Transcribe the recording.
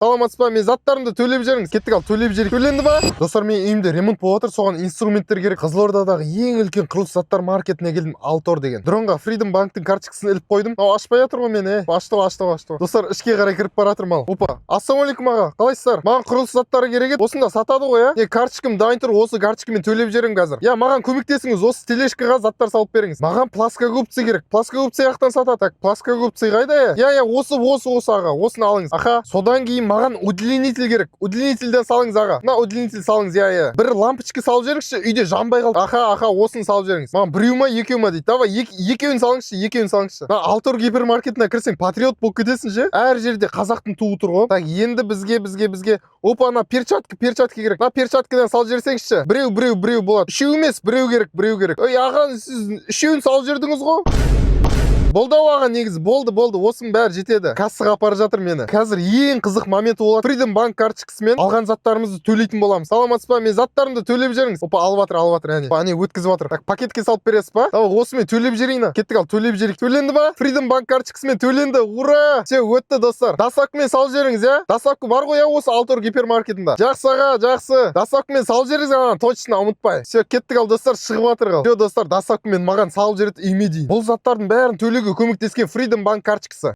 Саламатсыз ба? Мен заттарымды төлеп жіберіңіз. Кеттік ал, төлеп жіберейік. Төленді ба? Достар, мен үйімде ремонт болып отыр, соған инструменттер керек. Қызылордадағы ең үлкен құрылыс заттар маркетіне келдім, Алтор деген. Дронға Freedom банктың карточкасын іліп қойдым. Ашпай жатыр ғой мені. Ашты. Достар, ішке қарай кіріп бара жатырмын. Опа. Ассалаумалейкум аға. Қалайсыздар? Маған құрылыс заттары керек еді. Осында сатады ғой, а? Карточкам дайын тұр. Осы карточкамен төлеп жіберемін қазір. Маған көмектесіңіз. Осы тележкаға заттар салып беріңіз. Маған плоскогубцы керек. Плоскогубцы жақтан сатады. Так, плоскогубцы қайда? Осы аға. Осыны алыңыз. Аха. Содан кейін маған удлинитель керек. Удлинительден салыңыз аға. Мына удлинитель салыңыз, Бір лампочка салып жіберіңізші. Үйде жанбай қалды. Аха, осыны салып жіберіңіз. Маған біреу ма, екеу ма дейді. Давай, екеуін салыңызшы. Мына Алтор гипермаркетіне кірсең, патриот болып кетесің же. Әр жерде қазақтың туы тұр ғой. Так, енді бізге. Опа, ана перчатка керек. Мына перчаткадан салып жіберсеңізші. Біреу болады. Үшеу емес, біреу керек. Ой, аға, сіз үшеуін салып жібердіңіз ғой. Болды аға, негізі болды. Осының бәрі жетеді. Кассаға апарып жатыр мені. Қазір ең қызық моменті болады. Freedom банк карточкасымен алған заттарымызды төлейтін боламыз. Саламатсыз ба? Мен заттарымды төлеп жіберіңіз. Опа, алып жатыр, әне өткізіп жатыр. Так, пакетке салып бересіз ба? Давай, осымен төлеп жіберейін. Кеттік ал, төлеп жіберейік. Төленді ба? Freedom банк карточкасымен төленді. Ура! Все, өтті достар. Доставкамен салып жіберіңіз, Доставка бар ғой, осы Алтор гипермаркетінде. Жақсы аға, жақсы. Доставкамен салып жіберіңіз, точно ұмытпай. Все, кеттік ал достар, шығып жатыр. Все достар, доставкамен маған салып жібереді үйіме дейін. Бұл заттардың бәрін көмектескен Freedom банк карточкасы.